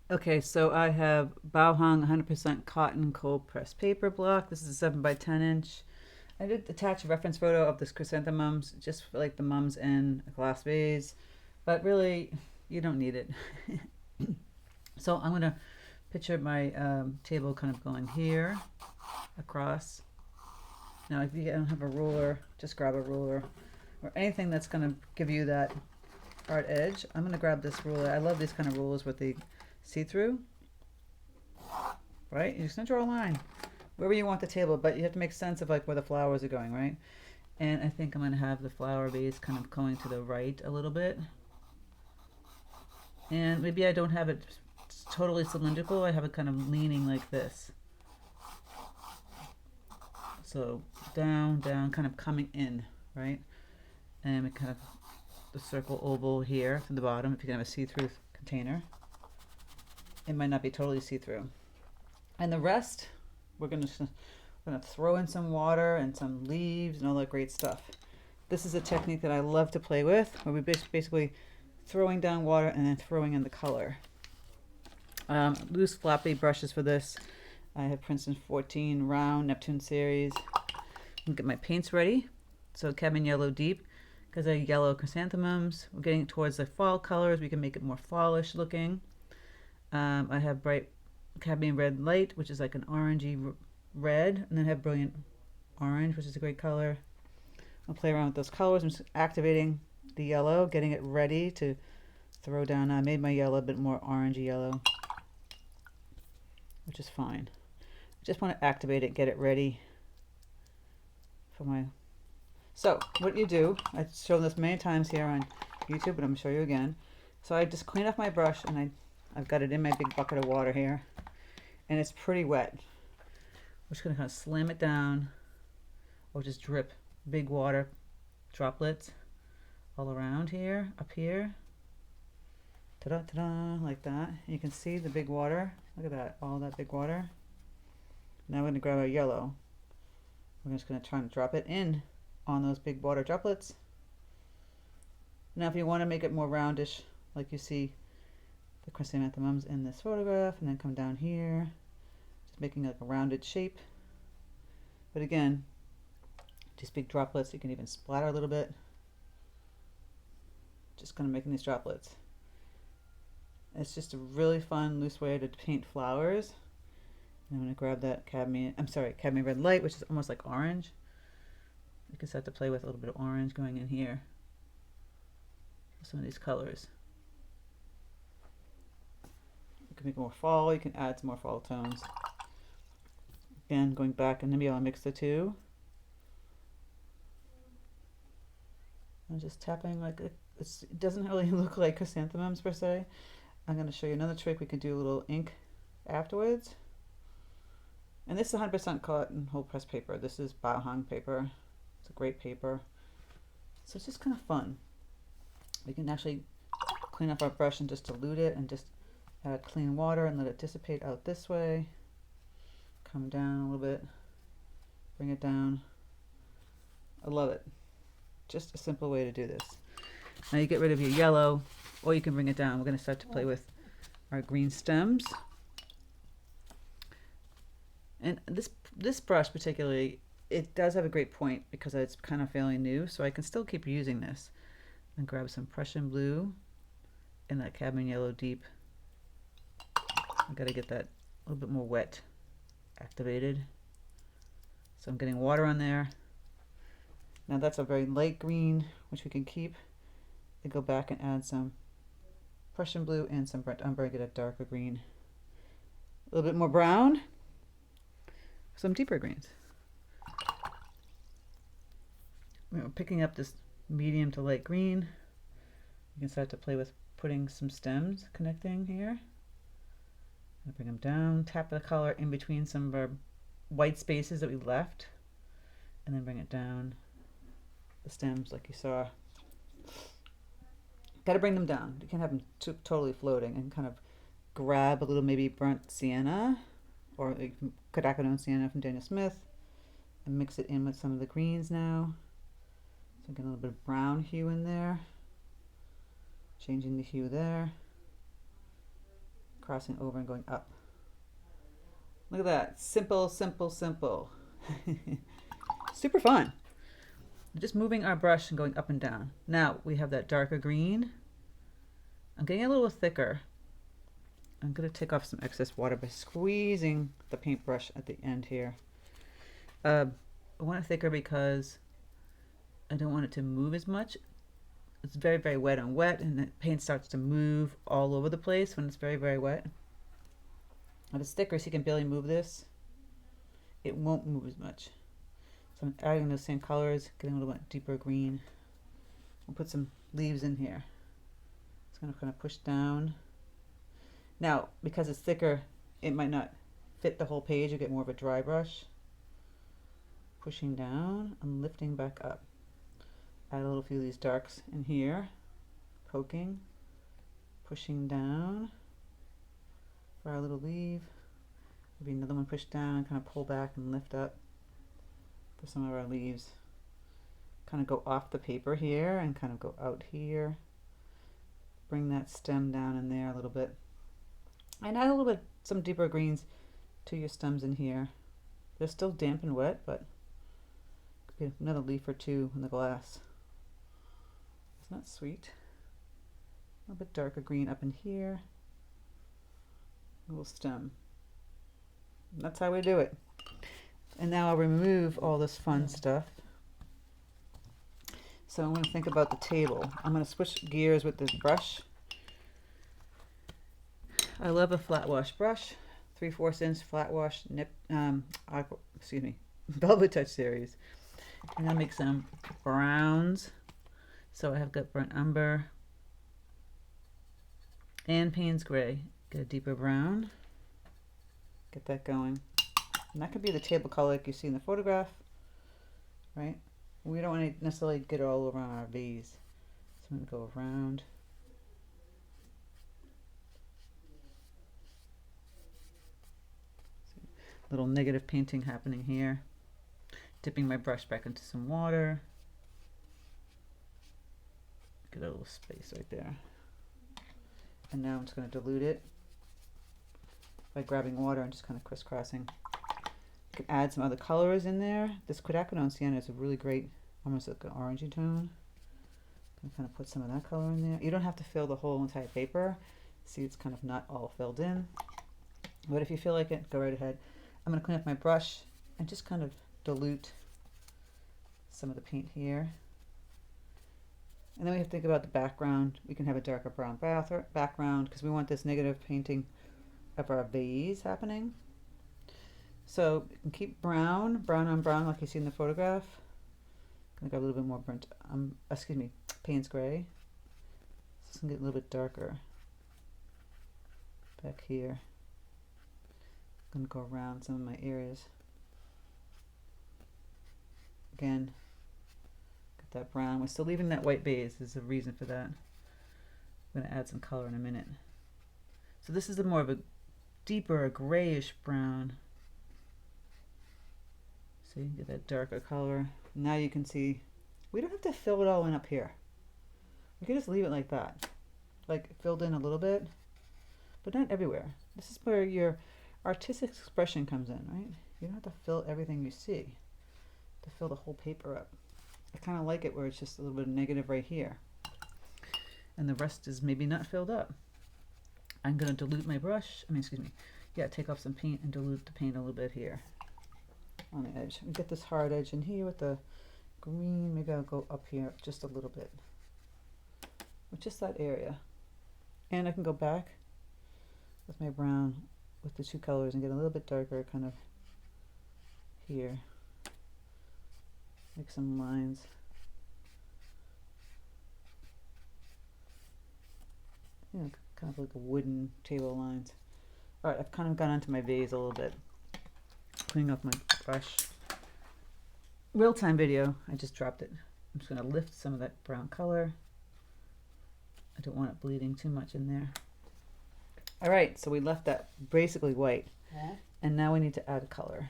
Okay, so I have Baohong 100% cotton cold pressed paper block. This is a 7 by 10 inch. I did attach a reference photo of this chrysanthemums, just for like the mums in a glass vase, but really, you don't need it. So I'm gonna picture my table kind of going here, across. Now, if you don't have a ruler, just grab a ruler or anything that's gonna give you that hard edge. I'm gonna grab this ruler. I love these kind of rulers with the see-through, right? You're just gonna draw a line wherever you want the table, but you have to make sense of like where the flowers are going, right? And I think I'm gonna have the flower base kind of going to the right a little bit. And maybe I don't have it totally cylindrical. I have it kind of leaning like this. So down, down, kind of coming in, right? And we kind of the circle oval here from the bottom. If you can have a see-through container, it might not be totally see-through. And the rest, we're gonna throw in some water and some leaves and all that great stuff. This is a technique that I love to play with, where we're basically throwing down water and then throwing in the color. Loose floppy brushes for this. I have Princeton 14 round Neptune series. I'm get my paints ready. So cadmium yellow deep, because they're yellow chrysanthemums. We're getting towards the fall colors. We can make it more fallish looking. I have bright cadmium red light, which is like an orangey red, and then I have brilliant orange, which is a great color. I'll play around with those colors. I'm just activating the yellow, getting it ready to throw down. I made my yellow a bit more orangey yellow, which is fine. I just want to activate it, get it ready for my... So what you do, I've shown this many times here on YouTube, but I'm going to show you again. So I just clean off my brush, and I've got it in my big bucket of water here, and it's pretty wet. I'm just going to kind of slam it down, or just drip big water droplets all around here, up here. Ta-da, ta-da, like that. And you can see the big water. Look at that, all that big water. Now we're going to grab our yellow. We're just going to try and drop it in on those big water droplets. Now if you want to make it more roundish, like you see the chrysanthemums in this photograph, and then come down here, just making like a rounded shape. But again, just big droplets. You can even splatter a little bit. Just kind of making these droplets. It's just a really fun, loose way to paint flowers. And I'm going to grab that cadmium red light, which is almost like orange. You can start to play with a little bit of orange going in here. Some of these colors. You can make it more fall. You can add some more fall tones. Again, going back, and then maybe I'll mix the two. I'm just tapping like it doesn't really look like chrysanthemums per se. I'm going to show you another trick. We can do a little ink afterwards. And this is 100% cotton whole press paper. This is Baohong paper. It's a great paper. So it's just kind of fun. We can actually clean up our brush and just dilute it and just add clean water and let it dissipate out this way. Come down a little bit. Bring it down. I love it. Just a simple way to do this. Now you get rid of your yellow, or you can bring it down. We're going to start to play with our green stems. And this brush particularly, it does have a great point because it's kind of fairly new, so I can still keep using this. And grab some Prussian blue and that cadmium yellow deep. I got to get that a little bit more wet activated. So I'm getting water on there. Now that's a very light green, which we can keep. And go back and add some Prussian blue and some burnt umber and get a darker green. A little bit more brown. Some deeper greens. We're picking up this medium to light green. You can start to play with putting some stems connecting here. Bring them down, tap the color in between some of our white spaces that we left, and then bring it down the stems like you saw. Got to bring them down. You can't have them totally floating, and kind of grab a little maybe burnt sienna or quinacridone sienna from Daniel Smith and mix it in with some of the greens now. So get a little bit of brown hue in there. Changing the hue there. crossing over and going up. Look at that. Simple, simple, simple. Super fun. Just moving our brush and going up and down. Now we have that darker green. I'm getting a little thicker. I'm going to take off some excess water by squeezing the paintbrush at the end here. I want it thicker because I don't want it to move as much. It's very, very wet on wet, and the paint starts to move all over the place when it's very, very wet. If it's thicker, so you can barely move this, it won't move as much. So I'm adding those same colors, getting a little bit deeper green. We'll put some leaves in here. It's going to kind of push down. Now, because it's thicker, it might not fit the whole page. You get more of a dry brush. Pushing down and lifting back up. Add a little few of these darks in here. Poking. Pushing down for our little leaf. Maybe another one push down and kind of pull back and lift up for some of our leaves. Kind of go off the paper here and kind of go out here. Bring that stem down in there a little bit. And add a little bit, some deeper greens to your stems in here. They're still damp and wet, but could be another leaf or two in the glass. Isn't that sweet? A little bit darker green up in here. A little stem. And that's how we do it. And now I'll remove all this fun stuff. So I'm going to think about the table. I'm going to switch gears with this brush. I love a flat wash brush, 3/4 inch flat wash, aqua, Velvet Touch series. I'm gonna make some browns. So I have got burnt umber and Paynes gray. Get a deeper brown. Get that going. And that could be the table color like you see in the photograph, right? We don't want to necessarily get it all over on our vase. So I'm gonna go around. Little negative painting happening here. Dipping my brush back into some water. Get a little space right there. And now I'm just going to dilute it by grabbing water and just kind of crisscrossing. You can add some other colors in there. This quinacridone sienna is a really great, almost like an orangey tone. I'm kind of put some of that color in there. You don't have to fill the whole entire paper. See, it's kind of not all filled in. But if you feel like it, go right ahead. I'm going to clean up my brush and just kind of dilute some of the paint here. And then we have to think about the background. We can have a darker brown background because we want this negative painting of our vase happening. So you can keep brown on brown like you see in the photograph. I'm going to go a little bit more burnt, Paynes gray. So it's going to get a little bit darker back here. I'm going to go around some of my areas. Again, get that brown. We're still leaving that white base. There's a reason for that. I'm going to add some color in a minute. So this is more of a deeper grayish brown. See, get that darker color. Now you can see, we don't have to fill it all in up here. We can just leave it like that. Like filled in a little bit, but not everywhere. This is where your artistic expression comes in, right? You don't have to fill everything you see to fill the whole paper up. I kind of like it where it's just a little bit of negative right here and the rest is maybe not filled up. I'm going to dilute my brush, take off some paint and dilute the paint a little bit here on the edge. And get this hard edge in here with the green. Maybe I'll go up here just a little bit with just that area, and I can go back with my brown with the two colors and get a little bit darker kind of here. Make some lines. You know, kind of like a wooden table lines. Alright, I've kind of gone onto my vase a little bit. Cleaning off my brush. Real-time video, I just dropped it. I'm just going to lift some of that brown color. I don't want it bleeding too much in there. Alright, so we left that basically white. And now we need to add a color.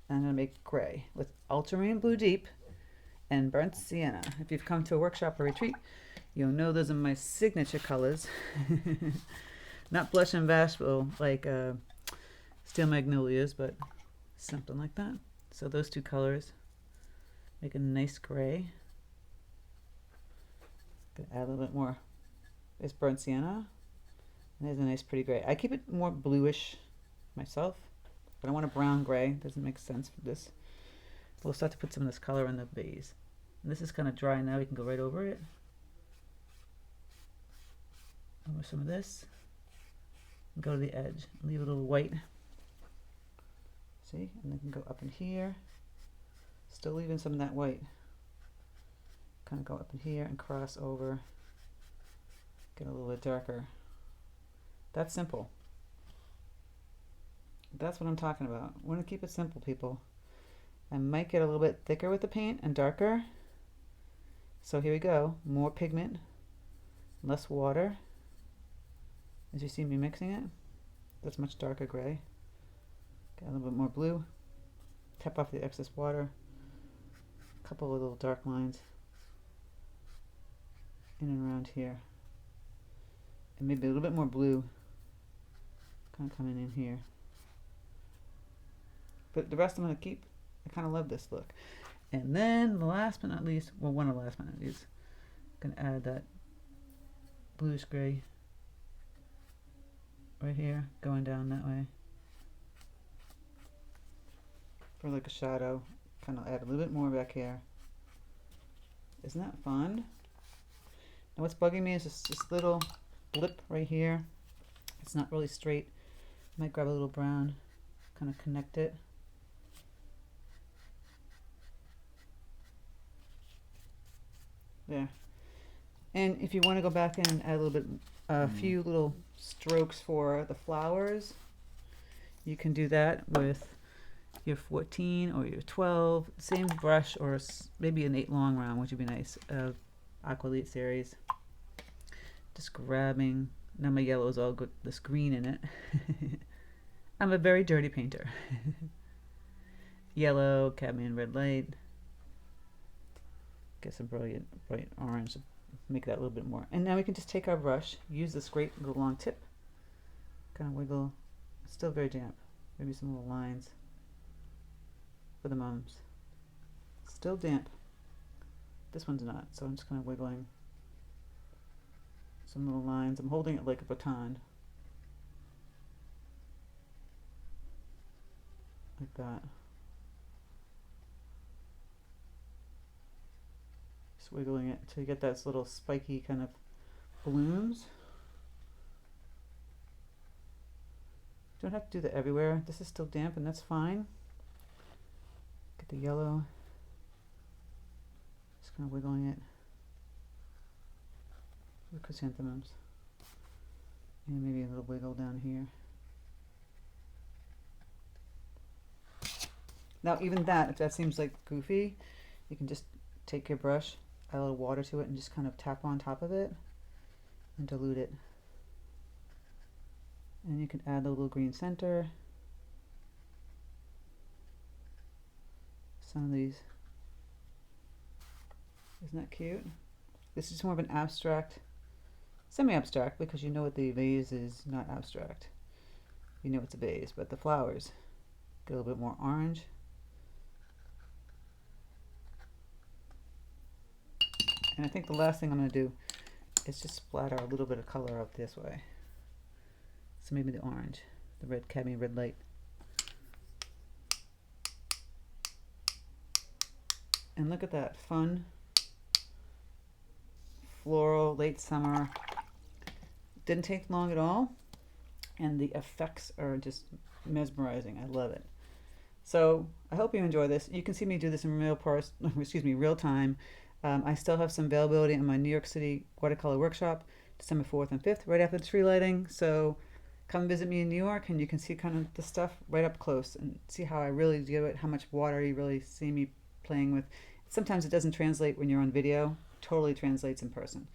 I'm going to make gray with ultramarine blue deep and burnt sienna. If you've come to a workshop or retreat, you'll know those are my signature colors. Not blush and bashful like Steel Magnolias, but something like that. So those two colors make a nice gray. Gonna add a little bit more. It's burnt sienna. And there's a nice pretty gray. I keep it more bluish myself, but I want a brown gray. Doesn't make sense for this. We'll start to put some of this color in the vase. And this is kind of dry now. We can go right over it. Over some of this. And go to the edge. Leave a little white. See? And then can go up in here. Still leaving some of that white. Kind of go up in here and cross over. Get a little bit darker. That's simple. That's what I'm talking about. I want to keep it simple, people. I might get a little bit thicker with the paint and darker. So here we go. More pigment, less water. As you see me mixing it, that's much darker gray. Got a little bit more blue. Tap off the excess water. A couple of little dark lines in and around here. And maybe a little bit more blue kind of coming in here. But the rest I'm going to keep. I kind of love this look. And then the last but not least, well, one of the last but not least, I'm going to add that bluish gray right here, going down that way. For like a shadow. Kind of add a little bit more back here. Isn't that fun? Now what's bugging me is this little blip right here. It's not really straight. Might grab a little brown, kind of connect it. There. And if you want to go back in and add a little bit, a few little strokes for the flowers, you can do that with your 14 or your 12, same brush, or maybe an 8 long round, which would be nice, of Aqua Elite series. Just grabbing, now my yellow is all good, this green in it. I'm a very dirty painter. Yellow, cadmium red light. Get some bright orange, make that a little bit more. And now we can just take our brush, use this great little long tip, kind of wiggle. It's still very damp. Maybe some little lines for the mums. Still damp. This one's not, so I'm just kind of wiggling some little lines. I'm holding it like a baton. Like that. Just wiggling it until you get those little spiky kind of blooms. Don't have to do that everywhere. This is still damp and that's fine. Get the yellow. Just kind of wiggling it. The chrysanthemums. And maybe a little wiggle down here. Now even that, if that seems like goofy, you can just take your brush, add a little water to it, and just kind of tap on top of it and dilute it. And you can add a little green center. Some of these. Isn't that cute? This is more of an abstract, semi-abstract, because you know what the vase is, not abstract. You know it's a vase, but the flowers get a little bit more orange. And I think the last thing I'm going to do is just splatter a little bit of color up this way. So maybe the orange, the red, cadmium red light. And look at that, fun, floral, late summer. Didn't take long at all. And the effects are just mesmerizing. I love it. So I hope you enjoy this. You can see me do this in real time. I still have some availability in my New York City watercolor workshop, December 4th and 5th, right after the tree lighting. So come visit me in New York and you can see kind of the stuff right up close and see how I really do it, how much water you really see me playing with. Sometimes it doesn't translate when you're on video, totally translates in person.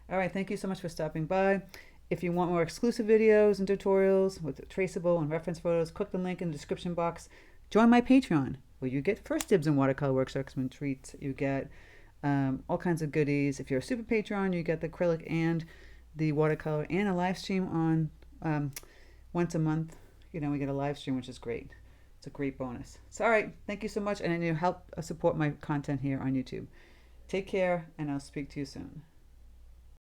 All right, thank you so much for stopping by. If you want more exclusive videos and tutorials with traceable and reference photos, click the link in the description box. Join my Patreon, where you get first dibs in watercolor workshops and treats. You get all kinds of goodies. If you're a super patron, you get the acrylic and the watercolor and a live stream on once a month, we get a live stream, which is great. It's a great bonus. So, all right. Thank you so much. And you help support my content here on YouTube. Take care, and I'll speak to you soon.